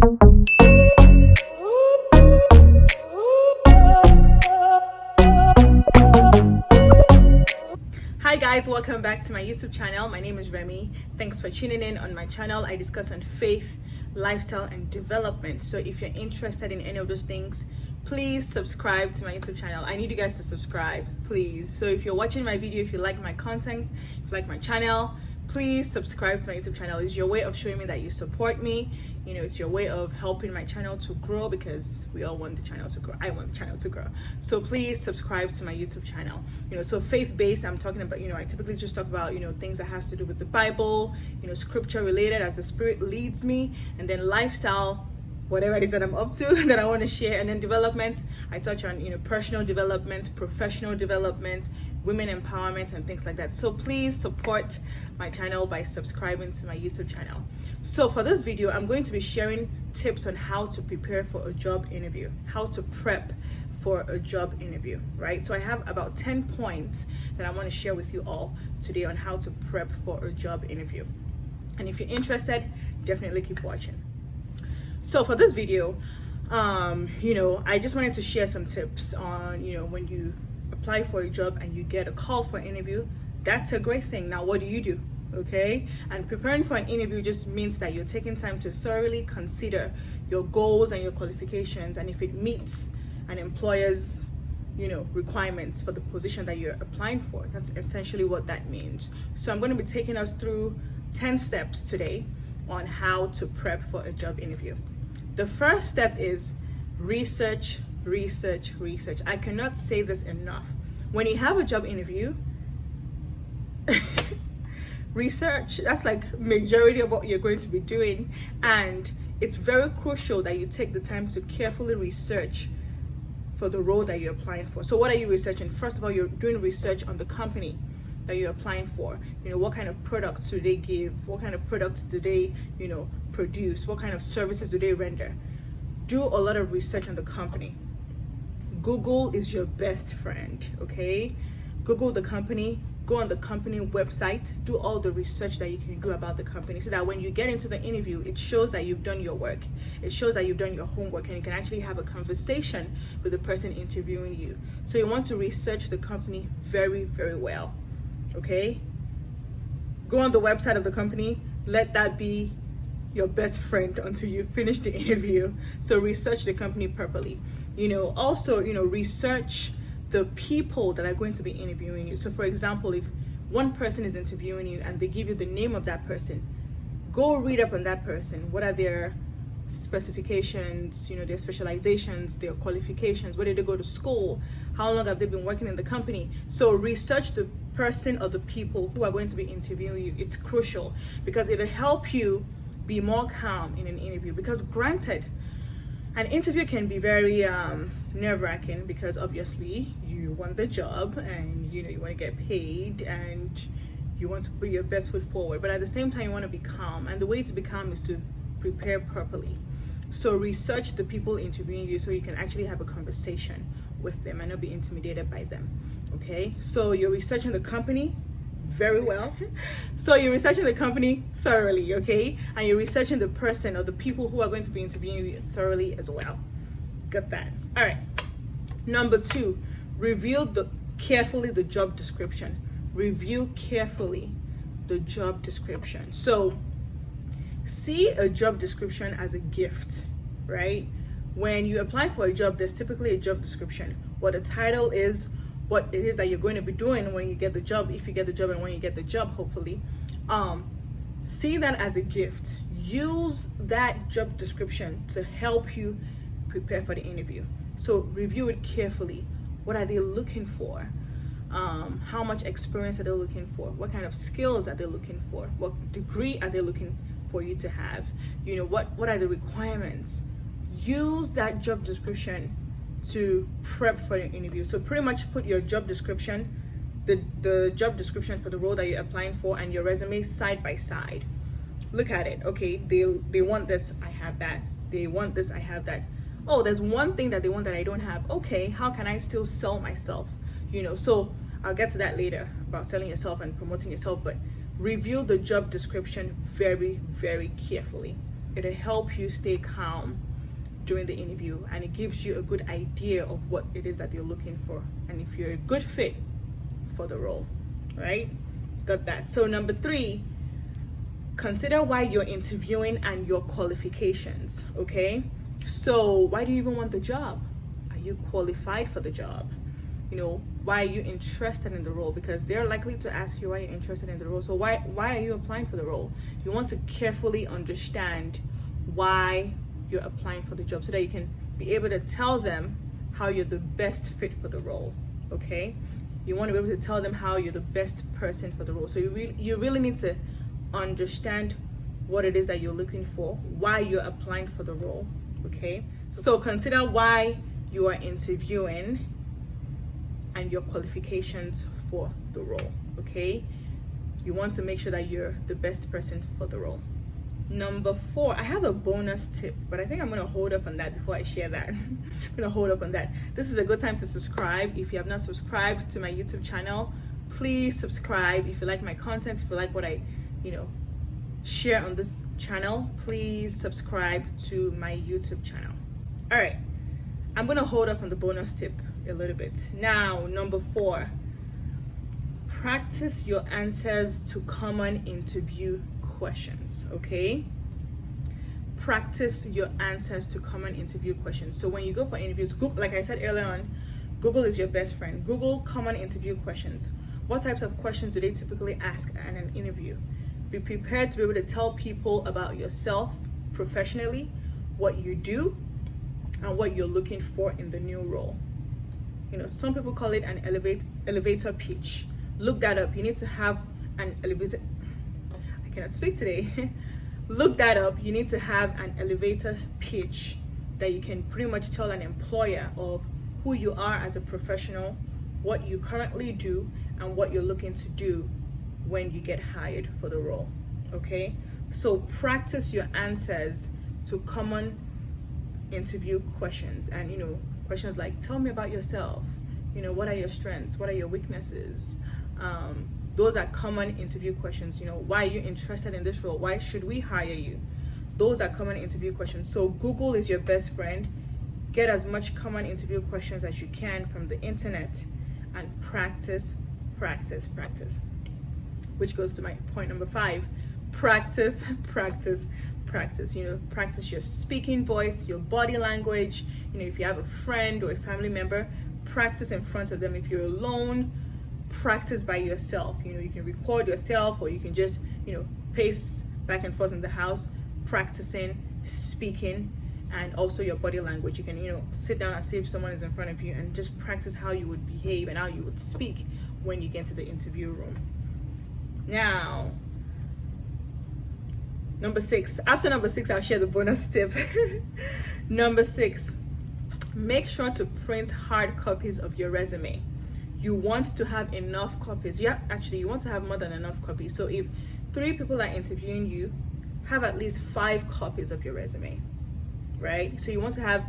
Hi guys, welcome back to my YouTube channel. My name is Remi. Thanks for tuning in on my channel. I discuss on faith, lifestyle, and development. So if you're interested in any of those things, please subscribe to my YouTube channel. I need you guys to subscribe, please. So if you're watching my video, if you like my content, if you like my channel, please subscribe to my YouTube channel. It's your way of showing me that you support me. You know, it's your way of helping my channel to grow, because we all want the channel to grow. I want the channel to grow. So please subscribe to my YouTube channel. You know, so faith-based, I'm talking about, I typically just talk about, things that has to do with the Bible, scripture related as the Spirit leads me, and then lifestyle, whatever it is that I'm up to that I want to share. And then development, I touch on, personal development, professional development, women empowerment, and things like that. So please support my channel by subscribing to my YouTube channel. So for this video, I'm going to be sharing tips on how to prepare for a job interview, how to prep for a job interview, right? So I have about 10 points that I want to share with you all today on how to prep for a job interview. And if you're interested, definitely keep watching. So for this video, I just wanted to share some tips on, when you apply for a job and you get a call for an interview. That's a great thing. Now, what do you do? Okay, and preparing for an interview just means that you're taking time to thoroughly consider your goals and your qualifications, and if it meets an employer's requirements for the position that you're applying for. That's essentially what that means. So I'm going to be taking us through 10 steps today on how to prep for a job interview. The first step is research. I cannot say this enough. When you have a job interview, research, that's like majority of what you're going to be doing, and it's very crucial that you take the time to carefully research for the role that you're applying for. So what are you researching? First of all, you're doing research on the company that you're applying for. What kind of products do they give? What kind of products do they produce? What kind of services do they render? Do a lot of research on the company. Google is your best friend, okay? Google the company, go on the company website, do all the research that you can do about the company, so that when you get into the interview, it shows that you've done your work. It shows that you've done your homework, and you can actually have a conversation with the person interviewing you. So you want to research the company very, very well, okay? Go on the website of the company, let that be your best friend until you finish the interview. So research the company properly. Also, research the people that are going to be interviewing you. So for example, if one person is interviewing you and they give you the name of that person, go read up on that person. What are their specifications, their specializations, their qualifications, where did they go to school, how long have they been working in the company? So research the person or the people who are going to be interviewing you. It's crucial because it'll help you be more calm in an interview. Because granted, an interview can be very nerve-wracking, because obviously you want the job and you want to get paid and you want to put your best foot forward, but at the same time you want to be calm, and the way to be calm is to prepare properly. So research the people interviewing you so you can actually have a conversation with them and not be intimidated by them. Okay, so you're researching the company very well. So you're researching the company thoroughly, okay? And you're researching the person or the people who are going to be interviewing you thoroughly as well. Got that? All right. Number 2, review carefully the job description. Review carefully the job description. So see a job description as a gift, right? When you apply for a job, there's typically a job description. What the title is, what it is that you're going to be doing when you get the job, if you get the job, and when you get the job, hopefully. See that as a gift. Use that job description to help you prepare for the interview. So review it carefully. What are they looking for? How much experience are they looking for? What kind of skills are they looking for? What degree are they looking for you to have? What are the requirements? Use that job description to prep for your interview. So pretty much put your job description, the job description for the role that you're applying for, and your resume side by side. Look at it. Okay, they want this, I have that. They want this, I have that. Oh, there's one thing that they want that I don't have. Okay, how can I still sell myself? So I'll get to that later about selling yourself and promoting yourself, but review the job description very, very carefully. it'll help you stay calm during the interview, and it gives you a good idea of what it is that you're looking for and if you're a good fit for the role, right? Got that. So number 3, consider why you're interviewing and your qualifications. Okay, so why do you even want the job? Are you qualified for the job? Why are you interested in the role? Because they're likely to ask you why you're interested in the role. So why are you applying for the role? You want to carefully understand why you're applying for the job so that you can be able to tell them how you're the best fit for the role. Okay, you want to be able to tell them how you're the best person for the role. So you really need to understand what it is that you're looking for, why you're applying for the role. Okay, so consider why you are interviewing and your qualifications for the role. Okay, you want to make sure that you're the best person for the role. Number 4, I have a bonus tip, but I think I'm going to hold up on that before I share that. I'm going to hold up on that. This is a good time to subscribe. If you have not subscribed to my YouTube channel, please subscribe. If you like my content, if you like what I share on this channel, please subscribe to my YouTube channel. All right, I'm going to hold up on the bonus tip a little bit. Now, number 4, practice your answers to common interview questions. Okay, practice your answers to common interview questions. So when you go for interviews, Google, like I said earlier on, Google is your best friend. Google common interview questions. What types of questions do they typically ask at an interview? Be prepared to be able to tell people about yourself professionally, what you do, and what you're looking for in the new role. Some people call it an elevator pitch. Look that up. You need to have an elevator. I cannot speak today. Look that up. You need to have an elevator pitch that you can pretty much tell an employer of who you are as a professional, what you currently do, and what you're looking to do when you get hired for the role. Okay, so practice your answers to common interview questions, and questions like, tell me about yourself, what are your strengths, what are your weaknesses. Those are common interview questions. Why are you interested in this role? Why should we hire you? Those are common interview questions. So Google is your best friend. Get as much common interview questions as you can from the internet and practice. Which goes to my point number 5. Practice. Practice your speaking voice, your body language. If you have a friend or a family member, practice in front of them. If you're alone, practice by yourself. You can record yourself, or you can just pace back and forth in the house, practicing speaking, and also your body language. You can sit down and see if someone is in front of you and just practice how you would behave and how you would speak when you get to the interview room. Now, number 6. After number 6, I'll share the bonus tip. Number 6, make sure to print hard copies of your resume. You want to have enough copies. You want to have more than enough copies. So if 3 people are interviewing you, have at least 5 copies of your resume, right? So you want to have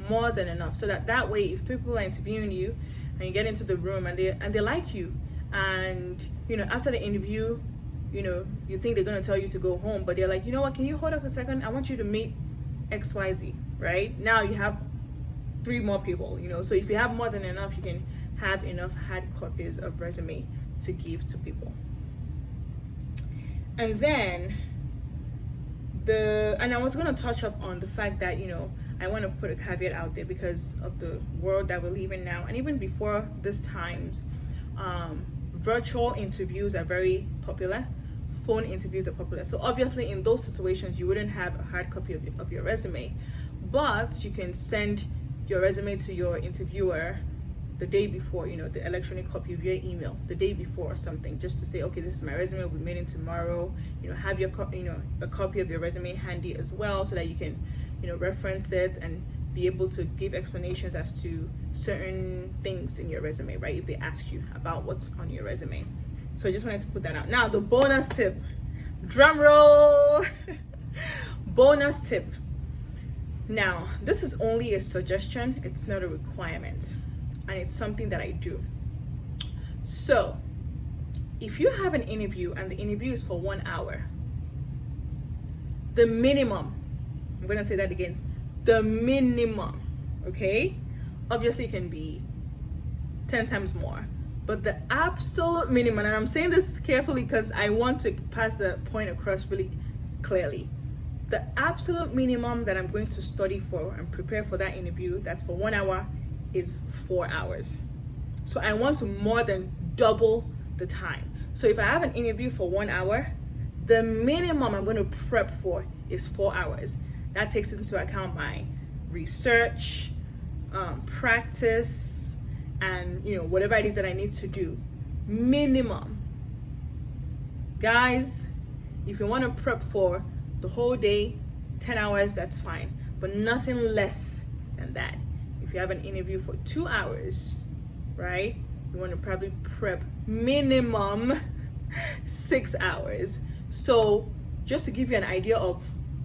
more than enough, so that way, if 3 people are interviewing you and you get into the room and they like you, and after the interview, you think they're going to tell you to go home, but they're like, what, can you hold up a second? I want you to meet XYZ, right? Now you have 3 more people, so if you have more than enough, you can have enough hard copies of resume to give to people. And then I was going to touch up on the fact that I want to put a caveat out there because of the world that we live in now, and even before this times, virtual interviews are very popular. Phone interviews are popular. So obviously in those situations, you wouldn't have a hard copy of your resume, but you can send your resume to your interviewer the day before, the electronic copy via email the day before or something, just to say, okay, this is my resume, we'll be meeting tomorrow. Have your a copy of your resume handy as well, so that you can reference it and be able to give explanations as to certain things in your resume, right? If they ask you about what's on your resume. So I just wanted to put that out. Now the bonus tip, drum roll. Bonus tip. Now this is only a suggestion, it's not a requirement, and it's something that I do. So if you have an interview and the interview is for 1 hour, the minimum I'm going to say that again. The minimum, okay? Obviously, it can be 10 times more. But the absolute minimum, and I'm saying this carefully because I want to pass the point across really clearly. The absolute minimum that I'm going to study for and prepare for that interview, that's for 1 hour, is 4 hours. So I want to more than double the time. So if I have an interview for 1 hour, the minimum I'm going to prep for is 4 hours. That takes into account my research, practice, and whatever it is that I need to do. Minimum. Guys, if you want to prep for the whole day, 10 hours, that's fine, but nothing less than that. If you have an interview for 2 hours, right, you want to probably prep minimum 6 hours. So just to give you an idea of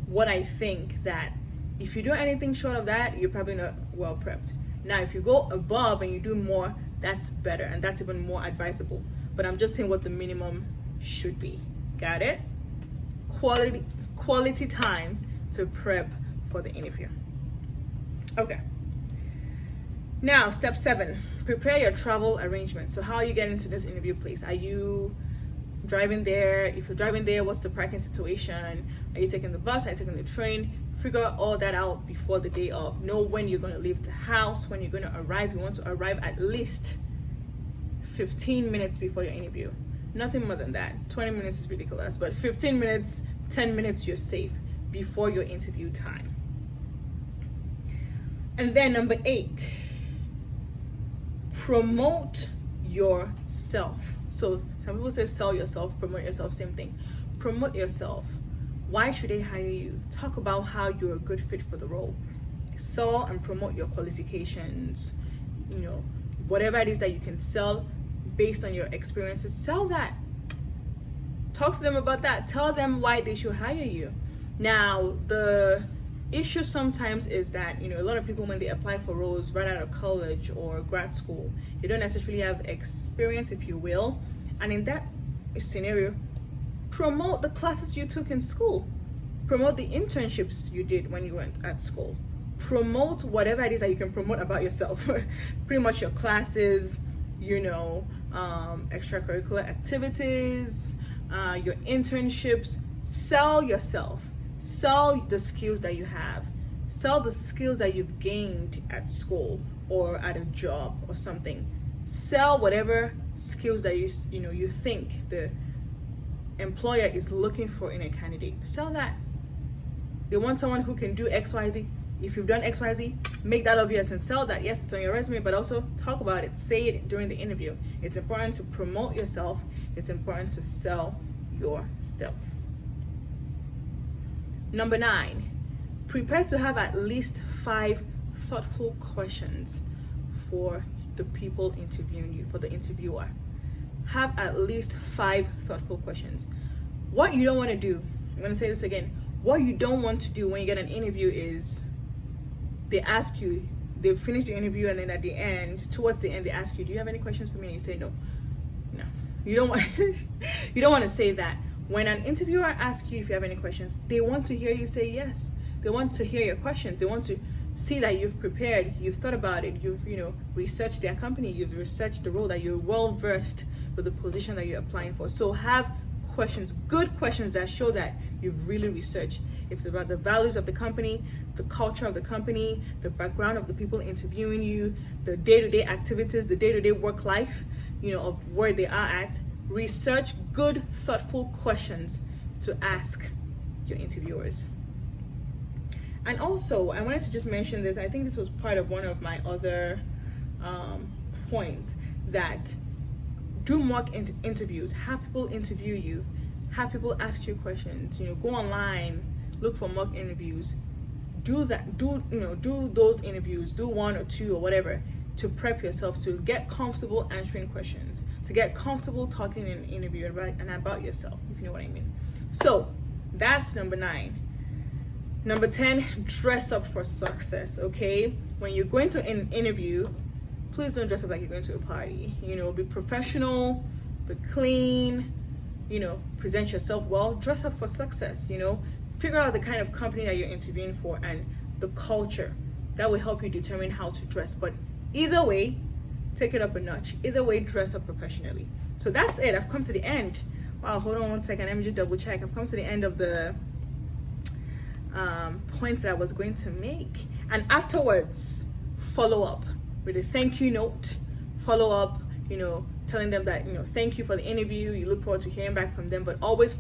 what I think, that if you do anything short of that, you're probably not well prepped. Now, if you go above and you do more, that's better, and that's even more advisable. But I'm just saying what the minimum should be. Got it? Quality time to prep for the interview. Okay. Now, step 7, prepare your travel arrangements. So how are you getting to this interview place? Are you driving there? If you're driving there, what's the parking situation? Are you taking the bus? Are you taking the train? Figure all that out before the day of. Know when you're going to leave the house, when you're going to arrive. You want to arrive at least 15 minutes before your interview. Nothing more than that. 20 minutes is ridiculous, but 15 minutes, 10 minutes, you're safe before your interview time. And then number 8, promote yourself. So some people say sell yourself, promote yourself, same thing. Promote yourself. Why should they hire you? Talk about how you're a good fit for the role. Sell and promote your qualifications. Whatever it is that you can sell based on your experiences, sell that. Talk to them about that. Tell them why they should hire you. Now, the issue sometimes is that, a lot of people, when they apply for roles right out of college or grad school, they don't necessarily have experience, if you will. And in that scenario, promote the classes you took in school. Promote the internships you did when you went at school. Promote whatever it is that you can promote about yourself. Pretty much your classes, extracurricular activities, your internships. Sell yourself. Sell the skills that you have. Sell the skills that you've gained at school or at a job or something. Sell whatever skills that you think the employer is looking for in a candidate. Sell that. They want someone who can do XYZ. If you've done XYZ, make that obvious and sell that. Yes, it's on your resume, but also talk about it. Say it during the interview. It's important to promote yourself. It's important to sell yourself. Number 9, prepare to have at least 5 thoughtful questions for the people interviewing you, for the interviewer. Have at least 5 thoughtful questions. What you don't want to do, I'm going to say this again, what you don't want to do when you get an interview is they ask you, they finish the interview, and then at the end, towards the end, they ask you, do you have any questions for me? And you say no. You don't want you don't want to say that. When an interviewer asks you if you have any questions, they want to hear you say yes. They want to hear your questions. They want to see that you've prepared, you've thought about it, you've researched their company, you've researched the role, that you're well versed with the position that you're applying for. So have questions, good questions that show that you've really researched. If it's about the values of the company, the culture of the company, the background of the people interviewing you, the day-to-day activities, the day-to-day work life, of where they are at. Research good, thoughtful questions to ask your interviewers. And also, I wanted to just mention this. I think this was part of one of my other points, that do mock interviews. Have people interview you. Have people ask you questions. Go online, look for mock interviews. Do that. Do those interviews. Do 1 or 2 or whatever, to prep yourself, to get comfortable answering questions, to get comfortable talking in an interview about yourself, if you know what I mean. So that's number 9. Number 10, dress up for success, okay? When you're going to an interview, please don't dress up like you're going to a party. Be professional, be clean, present yourself well, dress up for success, figure out the kind of company that you're interviewing for and the culture. That will help you determine how to dress. But either way, take it up a notch. Either way, dress up professionally. So that's it. I've come to the end. Wow, hold on 1 second. Let me just double check. I've come to the end of the points that I was going to make. And afterwards, follow up with a thank you note. Follow up, telling them that, thank you for the interview. You look forward to hearing back from them. But always,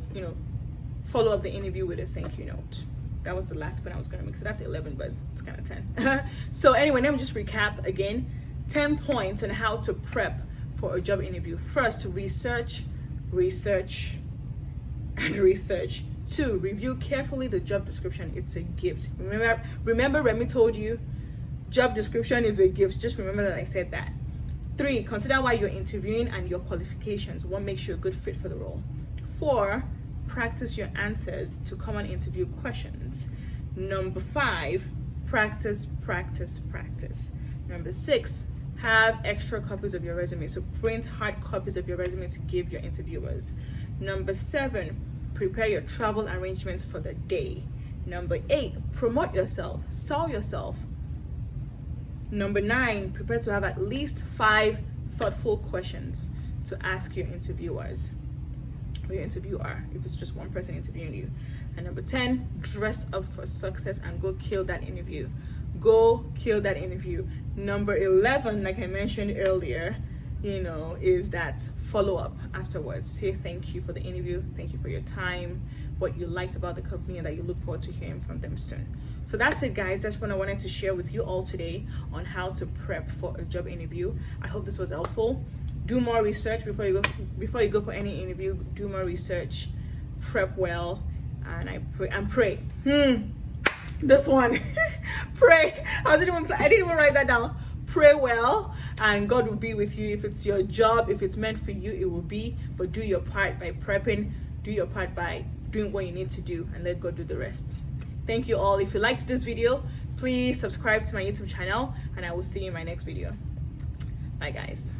follow up the interview with a thank you note. That was the last point I was going to make. So that's 11, but it's kind of 10. So anyway, let me just recap again. 10 points on how to prep for a job interview. First, research, and research. 2, review carefully the job description. It's a gift. Remember Remi told you job description is a gift. Just remember that I said that. 3, consider why you're interviewing and your qualifications. What makes you a good fit for the role. 4, practice your answers to common interview questions. Number 5, practice. Number 6, have extra copies of your resume. So print hard copies of your resume to give your interviewers. Number 7, prepare your travel arrangements for the day. Number 8, promote yourself, sell yourself. Number 9, prepare to have at least 5 thoughtful questions to ask your interviewers or your interviewer if it's just one person interviewing you. And number 10, dress up for success and go kill that interview. Go kill that interview. Number 11, like I mentioned earlier, is that follow up afterwards. Say thank you for the interview, thank you for your time, what you liked about the company, and that you look forward to hearing from them soon. So that's it, guys. That's what I wanted to share with you all today on how to prep for a job interview. I hope this was helpful. Do more research before you go for any interview. Do more research, prep well, and pray. This one, pray. I didn't even write that down. Pray well, and God will be with you. If it's your job, if it's meant for you, it will be. But do your part by prepping. Do your part by doing what you need to do, and let God do the rest. Thank you all. If you liked this video, please subscribe to my YouTube channel, and I will see you in my next video. Bye, guys.